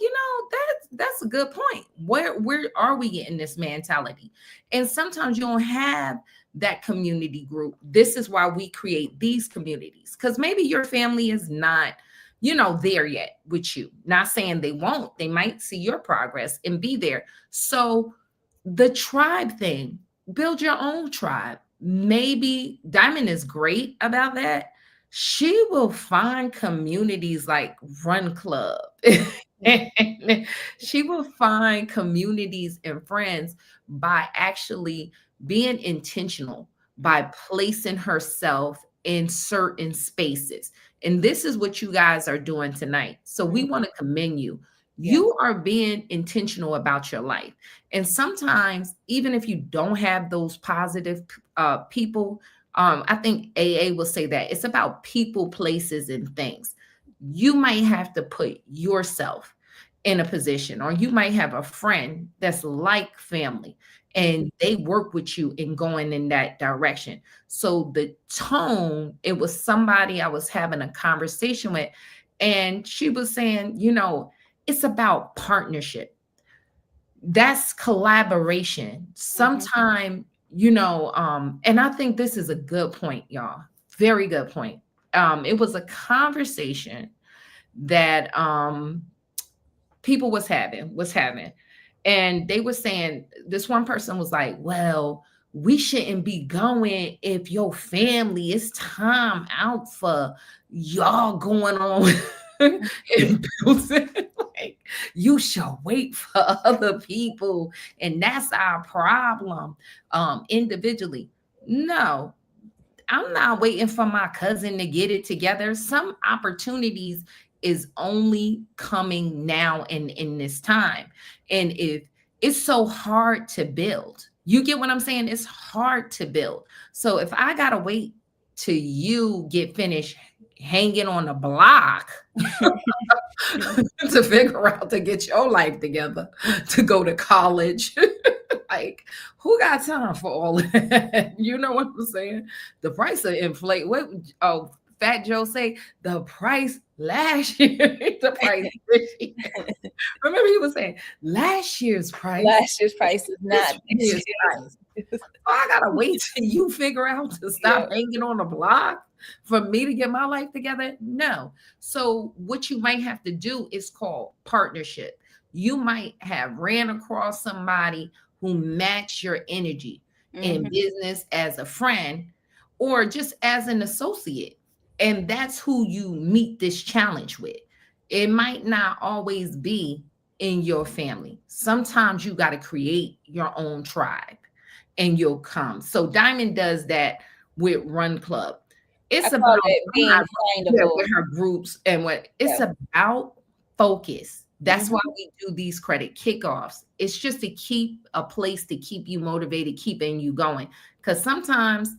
that's a good point. Where are we getting this mentality? And sometimes you don't have that community group. This is why we create these communities, because maybe your family is not there yet with you. Not saying they won't. They might see your progress and be there. So the tribe thing, build your own tribe. Maybe Diamond is great about that. She will find communities like Run Club. She will find communities and friends by actually being intentional, by placing herself in certain spaces. And this is what you guys are doing tonight. So we want to commend you. You are being intentional about your life. And sometimes, even if you don't have those positive people, I think AA will say that it's about people, places, and things. You might have to put yourself in a position, or you might have a friend that's like family and they work with you in going in that direction. So the tone, it was somebody I was having a conversation with, and she was saying, it's about partnership. That's collaboration. Sometime, and I think this is a good point, y'all. Very good point. It was a conversation that people was having. And they were saying, this one person was like, well, we shouldn't be going if your family, is time out for y'all going on and building. Like, you should wait for other people. And that's our problem individually. No, I'm not waiting for my cousin to get it together. Some opportunities is only coming now and in this time. And if it's so hard to build, you get what I'm saying? It's hard to build. So if I gotta wait till you get finished hanging on the block to figure out to get your life together, to go to college, like, who got time for all of that? You know what I'm saying? The price of inflate. What? Oh, Fat Joe say the price last year, the price this year. Remember, he was saying last year's price. Last year's price is not this year's price. So I gotta wait till you figure out to stop hanging on the block for me to get my life together. No. So what you might have to do is call partnership. You might have ran across somebody who match your energy in business, as a friend, or just as an associate. And that's who you meet this challenge with. It might not always be in your family. Sometimes you got to create your own tribe and you'll come. So Diamond does that with Run Club. It's about being with her groups and what it's about focus. That's why we do these credit kickoffs. It's just to keep a place to keep you motivated, keeping you going. Because sometimes,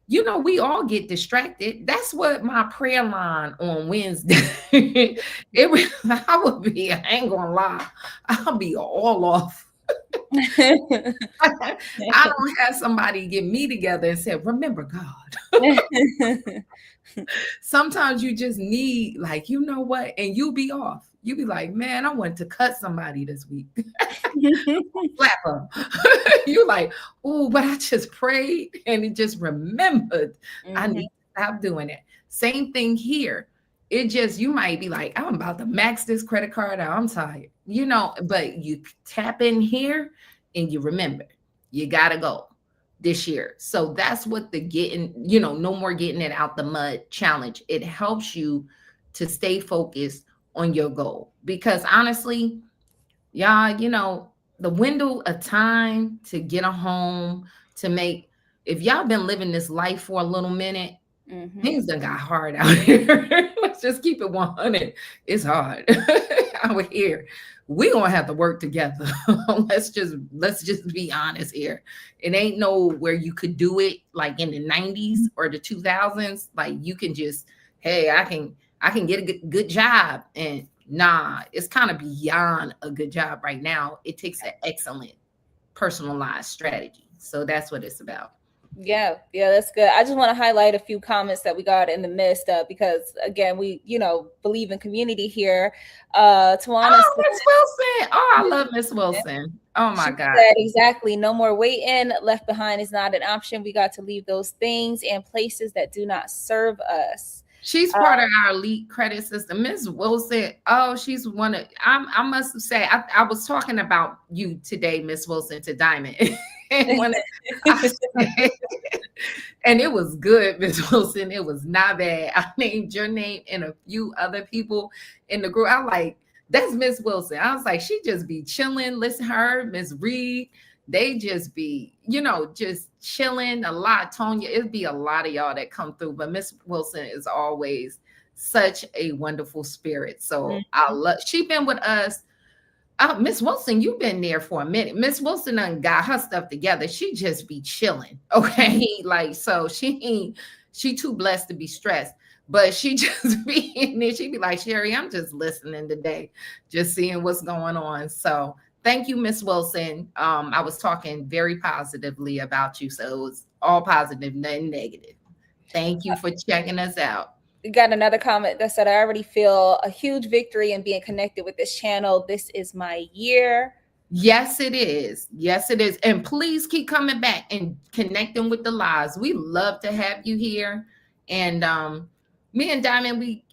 we all get distracted. That's what my prayer line on Wednesday. I would be, I ain't gonna lie, I'll be all off. I don't have somebody get me together and say, remember God. Sometimes you just need, like, you know what? And you be off. You be like, man, I want to cut somebody this week. Slap them. You like, oh, but I just prayed and it just remembered I need to stop doing it. Same thing here. It just, you might be like, I'm about to max this credit card out. I'm tired, but you tap in here and you remember, you got to go this year. So that's what the getting, no more getting it out the mud challenge. It helps you to stay focused on your goal because honestly, y'all, the window of time to get a home, to make, if y'all been living this life for a little minute, things done got hard out here. Let's just keep it 100. It's hard out here. We're gonna have to work together. let's just be honest here. It ain't no where you could do it like in the 90s or the 2000s. Like you can just, hey, I can get a good job. And nah, it's kind of beyond a good job right now. It takes an excellent personalized strategy. So that's what it's about. Yeah, that's good. I just want to highlight a few comments that we got in the midst of because again, we believe in community here. Tawana Oh, Miss Wilson. Oh, I love Miss Wilson. Oh my God. Said, exactly. No more waiting. Left behind is not an option. We got to leave those things and places that do not serve us. She's part of our elite credit system. Miss Wilson, oh, she's one of, I must say, I was talking about you today, Miss Wilson, to Diamond. and it was good, Miss Wilson. It was not bad. I named your name and a few other people in the group. I'm like, that's Miss Wilson. I was like, she just be chilling. Listen, her, Miss Reed, they just be, just chilling a lot. Tonya, it'd be a lot of y'all that come through, but Miss Wilson is always such a wonderful spirit. So I love, she been with us. Miss Wilson, you've been there for a minute. Miss Wilson done got her stuff together. She just be chilling. Okay. Like, so she too blessed to be stressed, but she just be in there. She be like, Sherry, I'm just listening today, just seeing what's going on. So thank you, Miss Wilson. I was talking very positively about you. So it was all positive, nothing negative. Thank you for checking us out. We got another comment that said, I already feel a huge victory in being connected with this channel. This is my year. Yes, it is. Yes, it is. And please keep coming back and connecting with the lives. We love to have you here. And me and Diamond, we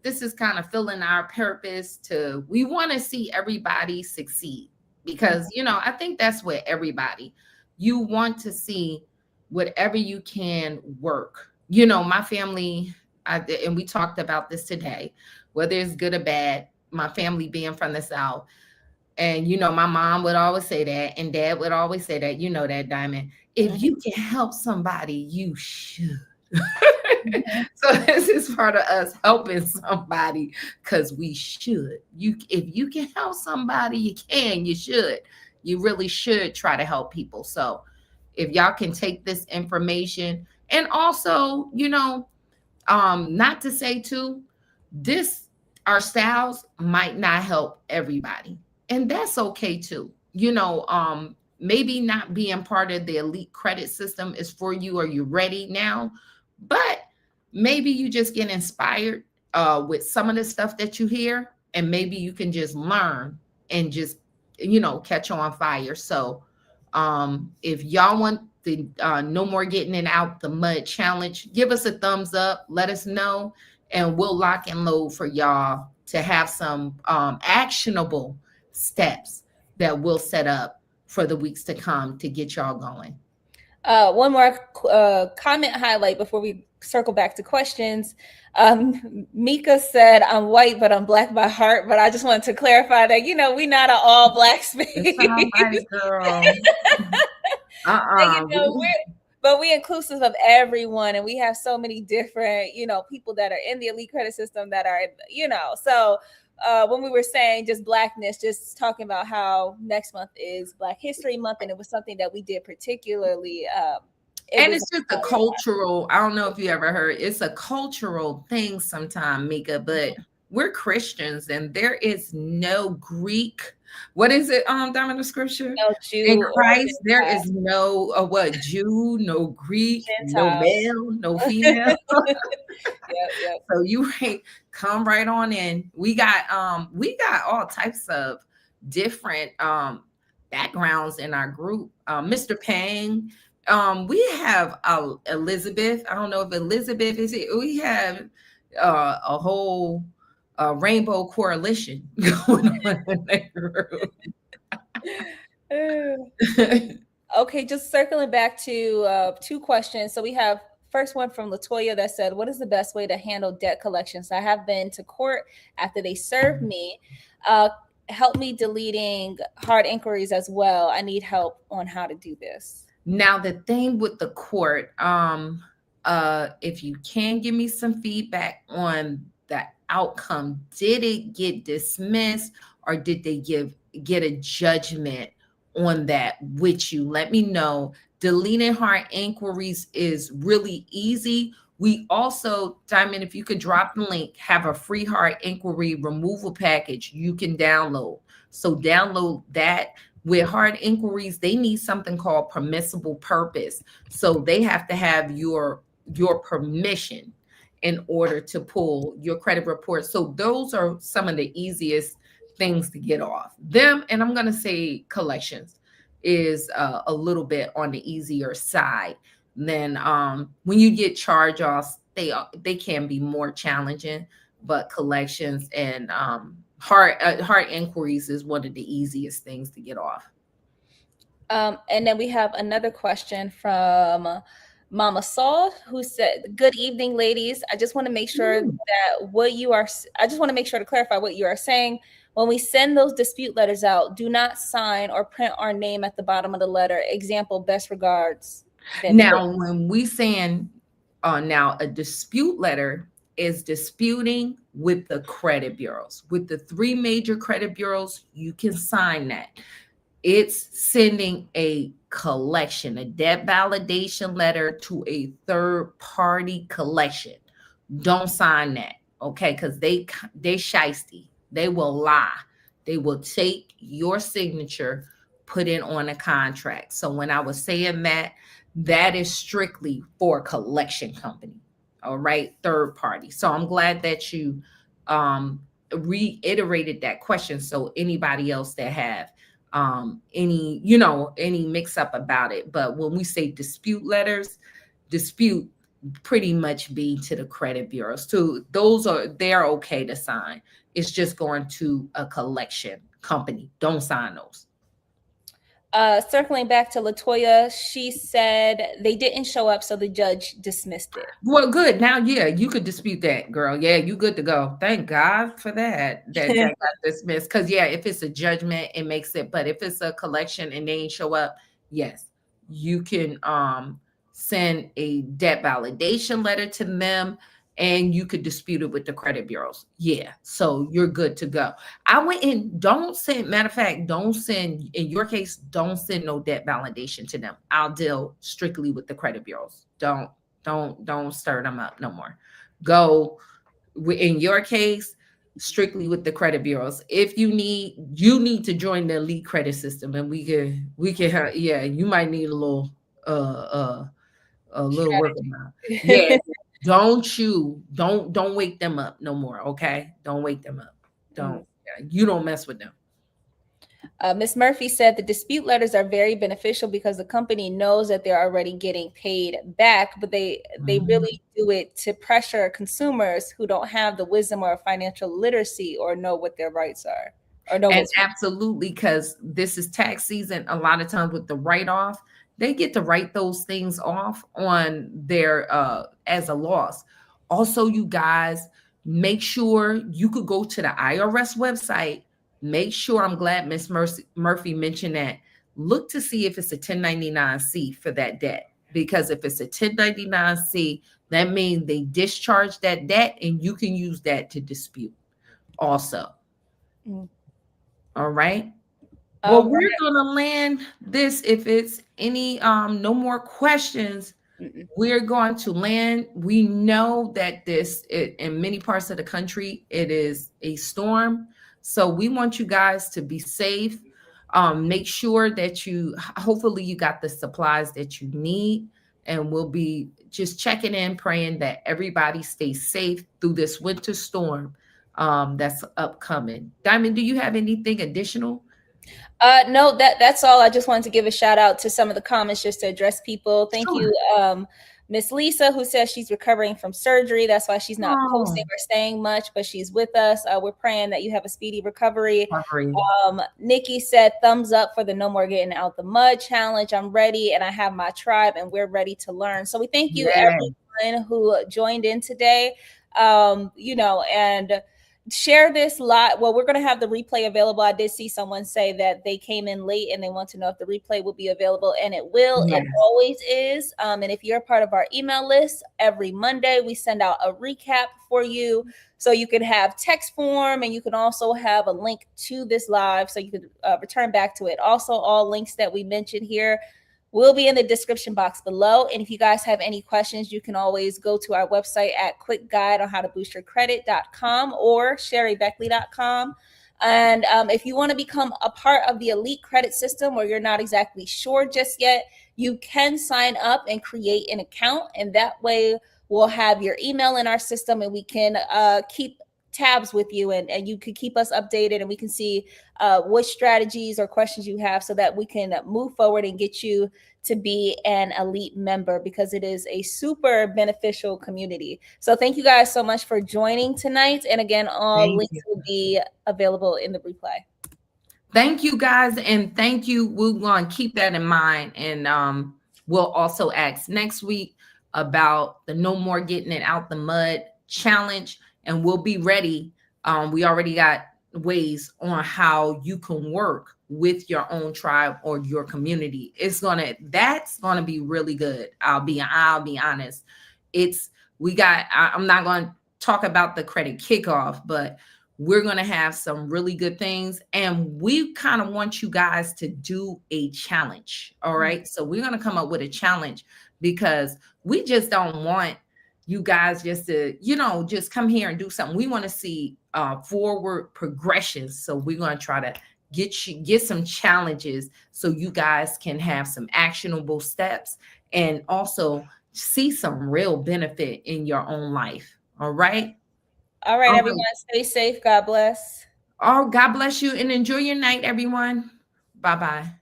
this is kind of filling our purpose to, we want to see everybody succeed because, I think that's what everybody, you want to see whatever you can work. My family, and we talked about this today, whether it's good or bad, my family being from the South. And, my mom would always say that, and dad would always say that, that, Diamond, if you can help somebody, you should. So this is part of us helping somebody because we should. If you can help somebody, you should. You really should try to help people. So if y'all can take this information, and also, not to say too, our styles might not help everybody. And that's okay too. Maybe not being part of the elite credit system is for you or you're ready now, but maybe you just get inspired with some of the stuff that you hear, and maybe you can just learn and just, catch on fire. So if y'all want the no more getting it out the mud challenge, give us a thumbs up, let us know, and we'll lock and load for y'all to have some actionable steps that we'll set up for the weeks to come to get y'all going. One more comment highlight before we circle back to questions. Mika said, I'm white, but I'm black by heart. But I just wanted to clarify that, we not an all black space. Right, girl. But we inclusive of everyone, and we have so many different, people that are in the elite credit system that are, so when we were saying just blackness, just talking about how next month is Black History Month, and it was something that we did particularly. It's just a cultural, I don't know if you ever heard, it's a cultural thing sometimes, Mika, but we're Christians and there is no Greek. What is it? Down in the scripture? No Jew. In Christ, there is no Jew, no Greek, Gentile. No male, no female. Yep. So you come right on in. We got all types of different backgrounds in our group. Mr. Pang, We have Elizabeth. I don't know if Elizabeth is it. We have a whole rainbow coalition going on in that group. Okay, just circling back to two questions. So we have first one from Latoya that said, "What is the best way to handle debt collections? I have been to court after they served me. Uh, Help me deleting hard inquiries as well. I need help on how to do this." Now the thing with the court, if you can give me some feedback on the outcome, did it get dismissed or did they get a judgment on that with you? Let me know. Deleting hard inquiries is really easy. We also, Diamond, if you could drop the link, have a free hard inquiry removal package you can download. So download that. With hard inquiries, they need something called permissible purpose. So they have to have your permission in order to pull your credit report. So those are some of the easiest things to get off them. And I'm going to say collections is a little bit on the easier side. Then when you get charge-offs, they can be more challenging, but collections and hard inquiries is one of the easiest things to get off. And then we have another question from Mama Saul, who said, "Good evening, ladies. I just want to make sure that I just want to make sure to clarify what you are saying. When we send those dispute letters out, do not sign or print our name at the bottom of the letter. Example, best regards." Now, when we saying now a dispute letter is disputing with the credit bureaus. With the three major credit bureaus, you can sign that. It's sending a collection, a debt validation letter to a third party collection. Don't sign that, okay? Because they shiesty. They will lie. They will take your signature, put it on a contract. So when I was saying that, that is strictly for a collection company, all right, third party. So I'm glad that you reiterated that question. So anybody else that have any mix up about it. But when we say dispute letters, dispute pretty much be to the credit bureaus. So they're okay to sign. It's just going to a collection company. Don't sign those. Circling back to Latoya, she said they didn't show up, so the judge dismissed it. Well, good. Now, yeah, you could dispute that, girl. Yeah, you good to go. Thank God for that. That got dismissed. Because yeah, if it's a judgment, it makes it. But if it's a collection and they ain't show up, yes, you can send a debt validation letter to them, and you could dispute it with the credit bureaus. Yeah, so you're good to go. I went and don't send, matter of fact, don't send, in your case, don't send no debt validation to them. I'll deal strictly with the credit bureaus. Don't stir them up no more. Go, in your case, strictly with the credit bureaus. If you need to join the elite credit system, and we can yeah, you might need a little work around. Yeah. Don't wake them up no more. Okay. Don't wake them up. You don't mess with them. Ms. Murphy said the dispute letters are very beneficial because the company knows that they're already getting paid back, but they really do it to pressure consumers who don't have the wisdom or financial literacy or know what their rights are. And absolutely, because this is tax season. A lot of times with the write-off, they get to write those things off on their as a loss. Also, you guys, make sure you could go to the IRS website. Make sure, I'm glad Miss Murphy mentioned that. Look to see if it's a 1099-C for that debt. Because if it's a 1099-C, that means they discharge that debt and you can use that to dispute also. All right. Well, we're gonna land this. If it's any no more questions, we're going to land. We know that in many parts of the country, it is a storm. So we want you guys to be safe. Make sure that hopefully you got the supplies that you need, and we'll be just checking in, praying that everybody stays safe through this winter storm that's upcoming. Diamond, do you have anything additional? No, that's all. I just wanted to give a shout out to some of the comments just to address people. Thank Sure. you, Miss Lisa, who says she's recovering from surgery. That's why she's not posting Oh, or saying much, but she's with us. We're praying that you have a speedy recovery. recovery. Nikki said, thumbs up for the No More Getting Out the Mud challenge. I'm ready and I have my tribe and we're ready to learn. So we thank you Yeah. everyone who joined in today. And share this lot. Well, we're going to have the replay available. I did see someone say that they came in late and they want to know if the replay will be available, and it will. It Yes. always is. And if you're a part of our email list, every Monday we send out a recap for you, so you can have text form, and you can also have a link to this live so you can return back to it. Also, all links that we mentioned here will be in the description box below. And if you guys have any questions, you can always go to our website at quickguideonhowtoboostyourcredit.com or sherrybeckley.com. And if you want to become a part of the elite credit system, or you're not exactly sure just yet, you can sign up and create an account. And that way we'll have your email in our system, and we can keep tabs with you, and you can keep us updated, and we can see what strategies or questions you have, so that we can move forward and get you to be an elite member, because it is a super beneficial community. So thank you guys so much for joining tonight. And again, all Thank links you. will be available in the replay. Thank you guys, and thank you. We're going to keep that in mind, and we'll also ask next week about the No More Getting It Out the Mud challenge, and we'll be ready. We already got ways on how you can work with your own tribe or your community. That's gonna be really good. I'll be honest. I'm not going to talk about the credit kickoff, but we're going to have some really good things, and we kind of want you guys to do a challenge. All right, so we're going to come up with a challenge, because we just don't want you guys just to just come here and do something. We want to see forward progressions, so we're going to try to get some challenges so you guys can have some actionable steps, and also see some real benefit in your own life. All right. All right, All everyone, right. stay safe. God bless. Oh, God bless you, and enjoy your night, everyone. Bye bye.